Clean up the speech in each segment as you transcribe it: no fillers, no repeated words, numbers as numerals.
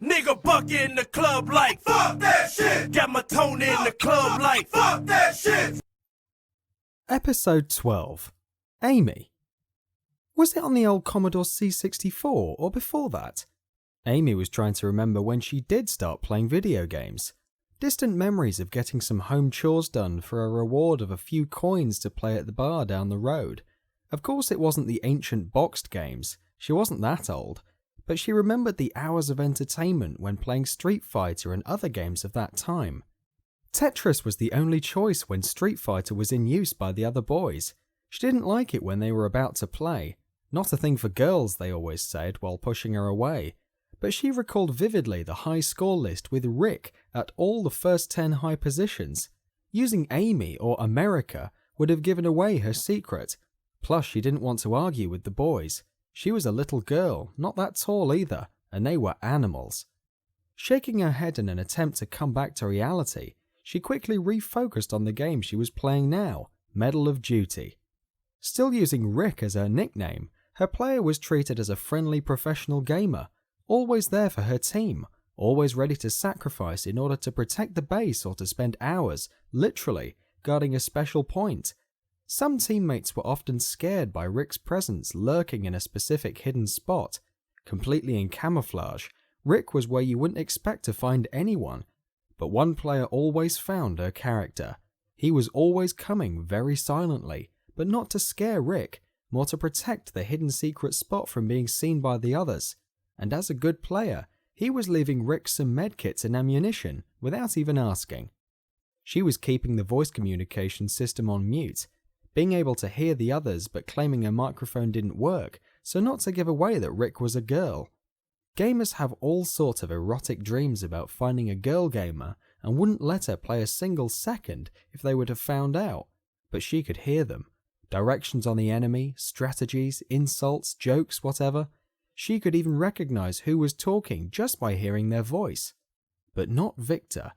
Nigga buck in the club like fuck that shit. Got my tone in the club like fuck that shit. Episode 12 Amy. Was it on the old Commodore C64 or before that? Amy was trying to remember when she did start playing video games. Distant memories of getting some home chores done for a reward of a few coins to play at the bar down the road. Of course it wasn't the ancient boxed games, she wasn't that old, but she remembered the hours of entertainment when playing Street Fighter and other games of that time. Tetris was the only choice when Street Fighter was in use by the other boys. She didn't like it when they were about to play. Not a thing for girls, they always said, while pushing her away. But she recalled vividly the high score list with Rick at all the first 10 high positions. Using Amy or America would have given away her secret. Plus, she didn't want to argue with the boys. She was a little girl, not that tall either, and they were animals. Shaking her head in an attempt to come back to reality, she quickly refocused on the game she was playing now, Medal of Duty. Still using Rick as her nickname, her player was treated as a friendly professional gamer, always there for her team, always ready to sacrifice in order to protect the base or to spend hours, literally, guarding a special point. Some teammates were often scared by Rick's presence lurking in a specific hidden spot. Completely in camouflage, Rick was where you wouldn't expect to find anyone. But one player always found her character. He was always coming very silently, but not to scare Rick, more to protect the hidden secret spot from being seen by the others. And as a good player, he was leaving Rick some medkits and ammunition without even asking. She was keeping the voice communication system on mute, being able to hear the others but claiming her microphone didn't work, so not to give away that Rick was a girl. Gamers have all sorts of erotic dreams about finding a girl gamer and wouldn't let her play a single second if they would have found out, but she could hear them. Directions on the enemy, strategies, insults, jokes, whatever. She could even recognize who was talking just by hearing their voice. But not Victor.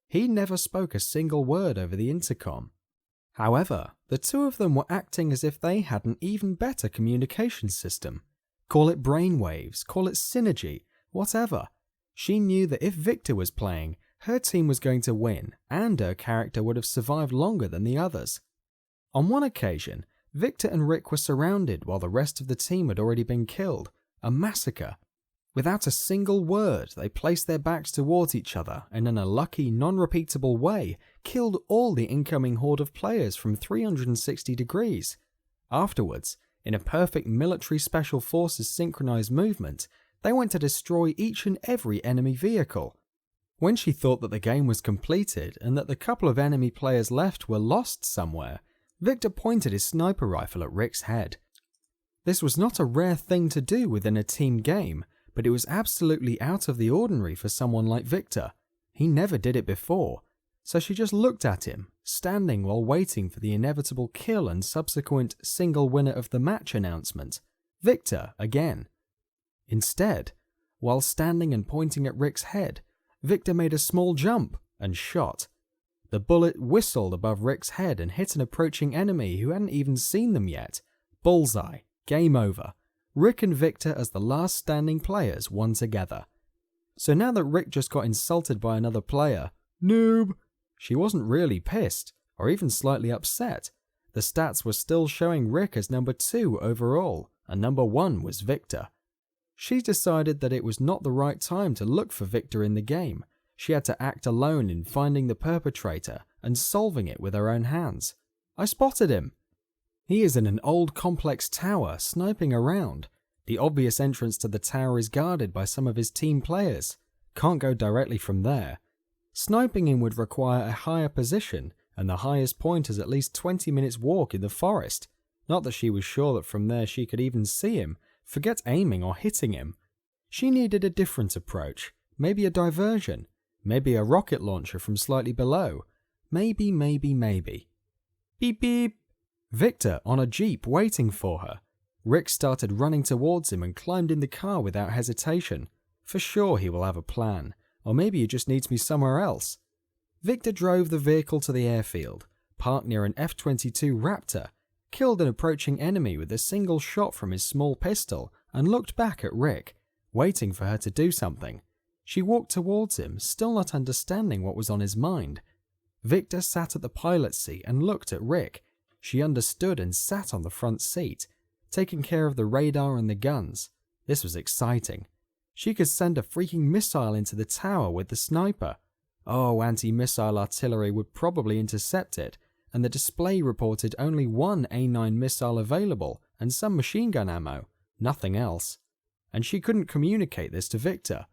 He never spoke a single word over the intercom. However, the two of them were acting as if they had an even better communication system. Call it brainwaves, call it synergy, whatever. She knew that if Victor was playing, her team was going to win, and her character would have survived longer than the others. On one occasion, Victor and Rick were surrounded while the rest of the team had already been killed. A massacre. Without a single word, they placed their backs towards each other and in a lucky, non-repeatable way, killed all the incoming horde of players from 360 degrees. Afterwards, in a perfect military special forces synchronized movement, they went to destroy each and every enemy vehicle. When she thought that the game was completed and that the couple of enemy players left were lost somewhere, Victor pointed his sniper rifle at Rick's head. This was not a rare thing to do within a team game, but it was absolutely out of the ordinary for someone like Victor. He never did it before, so she just looked at him, standing while waiting for the inevitable kill and subsequent single winner of the match announcement. Victor again. Instead, while standing and pointing at Rick's head, Victor made a small jump and shot. The bullet whistled above Rick's head and hit an approaching enemy who hadn't even seen them yet. Bullseye. Game over. Rick and Victor as the last standing players won together. So now that Rick just got insulted by another player, noob, she wasn't really pissed, or even slightly upset. The stats were still showing Rick as number 2 overall, and number 1 was Victor. She decided that it was not the right time to look for Victor in the game. She had to act alone in finding the perpetrator and solving it with her own hands. I spotted him. He is in an old complex tower, sniping around. The obvious entrance to the tower is guarded by some of his team players. Can't go directly from there. Sniping him would require a higher position, and the highest point is at least 20 minutes walk in the forest. Not that she was sure that from there she could even see him, forget aiming or hitting him. She needed a different approach, maybe a diversion, maybe a rocket launcher from slightly below. Maybe. Beep beep. Victor on a jeep waiting for her. Rick started running towards him and climbed in the car without hesitation. For sure he will have a plan, or maybe he just needs me somewhere else. Victor drove the vehicle to the airfield, parked near an F-22 Raptor, killed an approaching enemy with a single shot from his small pistol, and looked back at Rick, waiting for her to do something. She walked towards him, still not understanding what was on his mind. Victor sat at the pilot's seat and looked at Rick. She understood and sat on the front seat, taking care of the radar and the guns. This was exciting. She could send a freaking missile into the tower with the sniper. Oh, anti-missile artillery would probably intercept it, and the display reported only one A9 missile available and some machine gun ammo, nothing else. And she couldn't communicate this to Victor.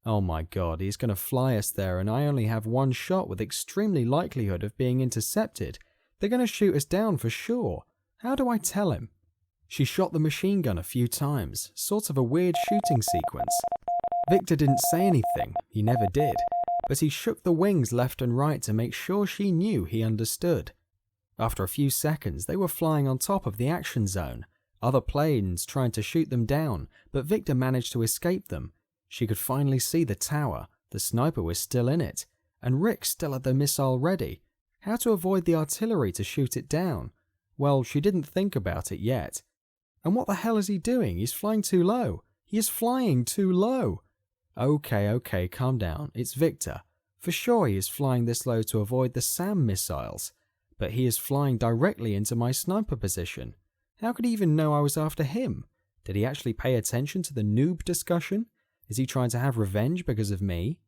Oh my god, he's going to fly us there and I only have one shot with extremely likelihood of being intercepted. They're going to shoot us down for sure. How do I tell him? She shot the machine gun a few times, sort of a weird shooting sequence. Victor didn't say anything, he never did, but he shook the wings left and right to make sure she knew he understood. After a few seconds, they were flying on top of the action zone, other planes trying to shoot them down, but Victor managed to escape them. She could finally see the tower, the sniper was still in it, and Rick still had the missile ready. How to avoid the artillery to shoot it down? Well, she didn't think about it yet. And what the hell is he doing? He's flying too low. He is flying too low. Okay, calm down. It's Victor. For sure he is flying this low to avoid the SAM missiles. But he is flying directly into my sniper position. How could he even know I was after him? Did he actually pay attention to the noob discussion? Is he trying to have revenge because of me?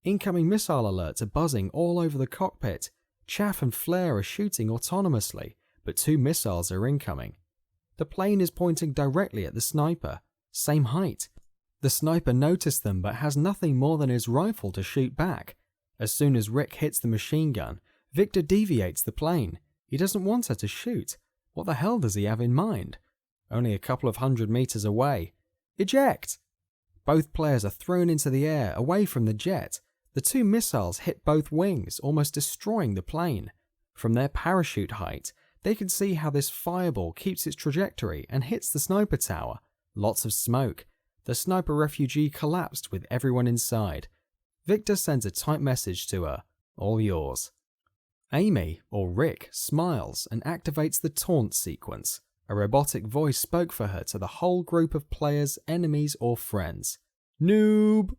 Incoming missile alerts are buzzing all over the cockpit. Chaff and flare are shooting autonomously, but 2 missiles are incoming. The plane is pointing directly at the sniper. Same height. The sniper noticed them but has nothing more than his rifle to shoot back. As soon as Rick hits the machine gun, Victor deviates the plane. He doesn't want her to shoot. What the hell does he have in mind? Only a couple of 100 meters away. Eject! Both players are thrown into the air, away from the jet. The 2 missiles hit both wings, almost destroying the plane. From their parachute height, they can see how this fireball keeps its trajectory and hits the sniper tower. Lots of smoke. The sniper refugee collapsed with everyone inside. Victor sends a typed message to her. All yours. Amy, or Rick, smiles and activates the taunt sequence. A robotic voice spoke for her to the whole group of players, enemies, or friends. Noob!